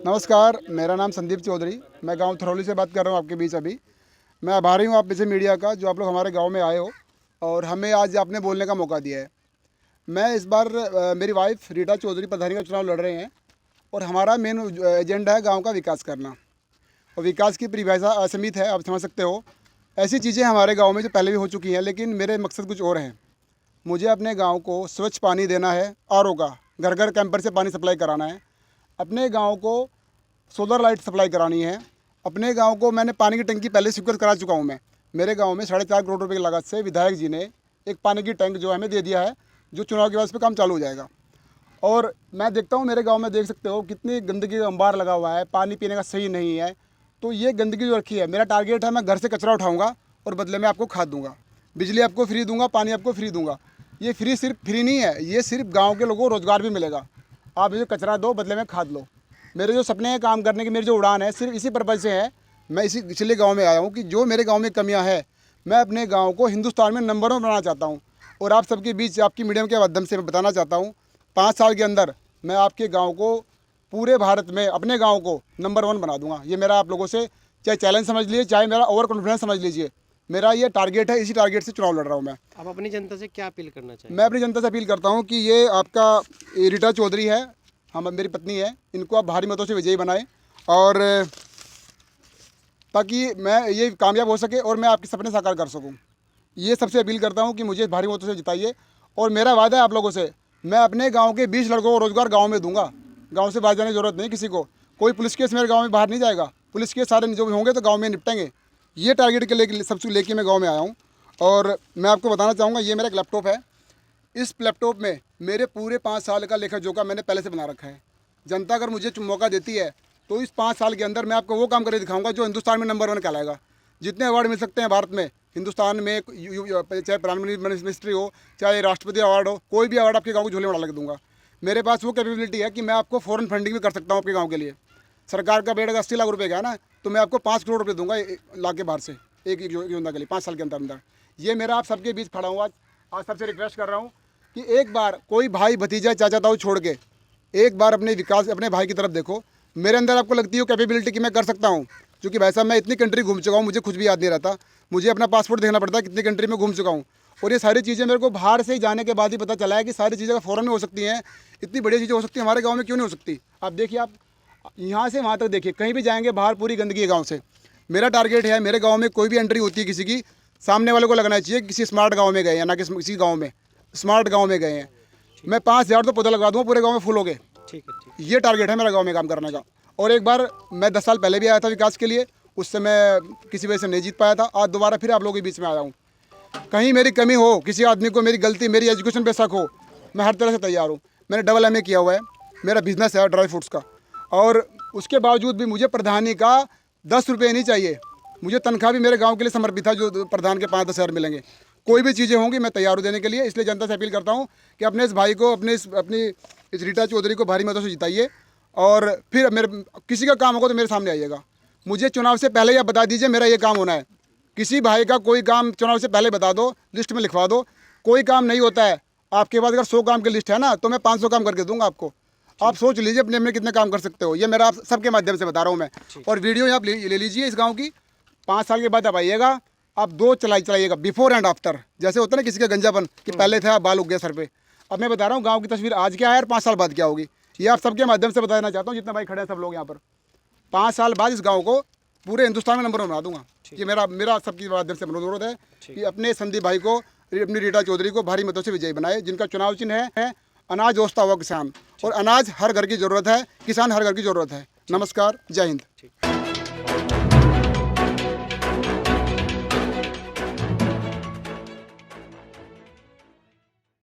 नमस्कार, मेरा नाम संदीप चौधरी। मैं गांव थरौली से बात कर रहा हूं आपके बीच अभी। मैं आभारी हूं आप जैसे मीडिया का, जो आप लोग हमारे गांव में आए हो और हमें आज आपने बोलने का मौका दिया है। मैं इस बार मेरी वाइफ रीटा चौधरी प्रधानी का चुनाव लड़ रहे हैं और हमारा मेन एजेंडा है गाँव का विकास करना। और विकास की परिभाषा असीमित है, आप समझ सकते हो। ऐसी चीज़ें हमारे गाँव में जो पहले भी हो चुकी हैं, लेकिन मेरे मकसद कुछ और हैं। मुझे अपने गाँव को स्वच्छ पानी देना है, आरओ का घर घर कैंपर से पानी सप्लाई कराना है। अपने गांव को सोलर लाइट सप्लाई करानी है। अपने गांव को मैंने पानी की टंकी पहले स्वीकृत करा चुका हूं। मैं मेरे गांव में 4.5 करोड़ रुपए की लागत से विधायक जी ने एक पानी की टैंक जो हमें दे दिया है, जो चुनाव के बाद उस पर काम चालू हो जाएगा। और मैं देखता हूं मेरे गांव में, देख सकते हो कितनी गंदगी का अंबार लगा हुआ है, पानी पीने का सही नहीं है। तो ये गंदगी जो रखी है, मेरा टारगेट है मैं घर से कचरा उठाऊँगा और बदले में आपको खाद दूँगा, बिजली आपको फ्री दूँगा, पानी आपको फ्री दूँगा। ये फ्री सिर्फ फ्री नहीं है, ये सिर्फ गाँव के लोगों को रोज़गार भी मिलेगा। आप मुझे कचरा दो, बदले में खाद लो। मेरे जो सपने हैं काम करने की, मेरी जो उड़ान है, सिर्फ इसी पर्पज़ से है। मैं इसलिए गांव में आया हूं कि जो मेरे गांव में कमियां हैं, मैं अपने गांव को हिंदुस्तान में नंबर 1 बनाना चाहता हूं। और आप सबके बीच आपकी मीडियम के माध्यम से मैं बताना चाहता हूं, 5 साल के अंदर मैं आपके गाँव को, पूरे भारत में अपने गाँव को नंबर 1 बना दूँगा। ये मेरा आप लोगों से चाहे चैलेंज समझ लीजिए, चाहे मेरा ओवर कॉन्फिडेंस समझ लीजिए, मेरा ये टारगेट है। इसी टारगेट से चुनाव लड़ रहा हूँ मैं। आप अपनी जनता से क्या अपील करना चाहिए? मैं अपनी जनता से अपील करता हूँ कि ये आपका रीटा चौधरी है, हम मेरी पत्नी है, इनको आप भारी मतों से विजयी बनाएं और ताकि मैं ये कामयाब हो सके और मैं आपके सपने साकार कर सकूं। ये सबसे अपील करता हूं कि मुझे भारी मतों से जिताइए। और मेरा वादा है आप लोगों से, मैं अपने गांव के 20 लड़कों को रोज़गार गांव में दूंगा। गांव से बाहर जाने की ज़रूरत नहीं किसी को। कोई पुलिस केस मेरे गाँव में बाहर नहीं जाएगा। पुलिस केस सारे जो भी होंगे तो गाँव में निपटेंगे। ये टारगेट के लेके सबसे लेके मैं गाँव में आया हूँ। और मैं आपको बताना चाहूँगा, ये मेरा एक लैपटॉप है। इस लैपटॉप में मेरे पूरे 5 साल का लेखा जोखा मैंने पहले से बना रखा है। जनता अगर मुझे मौका देती है तो इस 5 साल के अंदर मैं आपको वो काम करके दिखाऊंगा जो हिंदुस्तान में नंबर 1 कहलाएगा। जितने अवार्ड मिल सकते हैं भारत में, हिंदुस्तान में, चाहे प्रधानमंत्री मिनिस्ट्री हो, चाहे राष्ट्रपति अवार्ड हो, कोई भी अवार्ड आपके गाँव को झोले में डाल के दूंगा। मेरे पास वो कैपेबिलिटी है कि मैं आपको फॉरेन फंडिंग भी कर सकता हूँ आपके गाँव के लिए। सरकार का बेट अगर 80 लाख रुपये का है ना, तो मैं आपको 5 करोड़ रुपये दूंगा ला के बाहर से, एक योजना के लिए 5 साल के अंदर। ये मेरा आप सबके बीच खड़ा हूँ आज सबसे रिक्वेस्ट कर रहा हूँ कि एक बार कोई भाई भतीजा चाचा ताऊ छोड़ के एक बार अपने विकास, अपने भाई की तरफ देखो। मेरे अंदर आपको लगती है कैपेबिलिटी कि मैं कर सकता हूँ, क्योंकि भाई साहब मैं इतनी कंट्री घूम चुका हूँ, मुझे कुछ भी याद नहीं रहता। मुझे अपना पासपोर्ट देखना पड़ता है कितनी कंट्री में घूम चुका हूँ। और ये सारी चीज़ें मेरे को बाहर से ही जाने के बाद ही पता चला है कि सारी चीज़ें फ़ौरन में हो सकती हैं। इतनी बढ़िया चीज़ें हो सकती हैं, हमारे गाँव में क्यों नहीं हो सकती? आप देखिए, आप यहाँ से वहाँ तक देखिए, कहीं भी जाएंगे बाहर पूरी गंदगी है गाँव से। मेरा टारगेट है, मेरे गाँव में कोई भी एंट्री होती है किसी की, सामने वाले को लगना चाहिए किसी स्मार्ट गाँव में गए हैं, ना कि किसी गाँव में स्मार्ट गाँव में गए हैं। मैं 5,000 तो पौधा लगवा दूँगा, पूरे गांव में फूल हो गए। ठीक है। ये टारगेट है मेरा गांव में काम करने का। और एक बार मैं 10 साल पहले भी आया था विकास के लिए, उससे मैं किसी वजह से नहीं जीत पाया था। आज दोबारा फिर आप लोगों के बीच में आया हूँ। कहीं मेरी कमी हो, किसी आदमी को मेरी गलती, मेरी एजुकेशन पे शक हो, मैं हर तरह से तैयार हूँ। मैंने डबल MA किया हुआ है, मेरा बिजनेस है ड्राई फ्रूट्स का। और उसके बावजूद भी मुझे प्रधानी का 10 रुपये नहीं चाहिए। मुझे तनख्वाह भी मेरे गाँव के लिए समर्पित है, जो प्रधान के 5-10 हज़ार मिलेंगे। कोई भी चीज़ें होंगी मैं तैयार हूँ देने के लिए। इसलिए जनता से अपील करता हूँ कि अपने इस भाई को, अपनी इस रीटा चौधरी को भारी मतों से जिताइए। और फिर मेरे किसी का काम होगा तो मेरे सामने आइएगा। मुझे चुनाव से पहले या बता दीजिए मेरा ये काम होना है। किसी भाई का कोई काम चुनाव से पहले बता दो, लिस्ट में लिखवा दो। कोई काम नहीं होता है आपके पास, अगर 100 काम की लिस्ट है ना, तो मैं 500 काम करके दूंगा आपको। आप सोच लीजिए अपने अपने कितने काम कर सकते हो। ये मेरा आप सबके माध्यम से बता रहा हूँ मैं। और वीडियो आप ले लीजिए इस गाँव की। 5 साल के बाद आप आइएगा, आप 2 चलाइएगा, बिफोर एंड आफ्टर। जैसे होता है ना किसी का गंजापन कि पहले था बाल उग गया सर पे। अब मैं बता रहा हूँ गांव की तस्वीर आज क्या है और 5 साल बाद क्या होगी। ये आप सबके माध्यम से बताना चाहता हूँ, जितने भाई खड़े हैं सब लोग यहाँ पर। 5 साल बाद इस गांव को पूरे हिंदुस्तान में नंबर 1 बना दूंगा। ये मेरा सबके माध्यम से अनुरोध है कि अपने संदीप भाई को, अपनी रीटा चौधरी को भारी मतों से विजयी बनाए, जिनका चुनाव चिन्ह है अनाज ओसता हुआ किसान। और अनाज हर घर की ज़रूरत है, किसान हर घर की ज़रूरत है। नमस्कार, जय हिंद।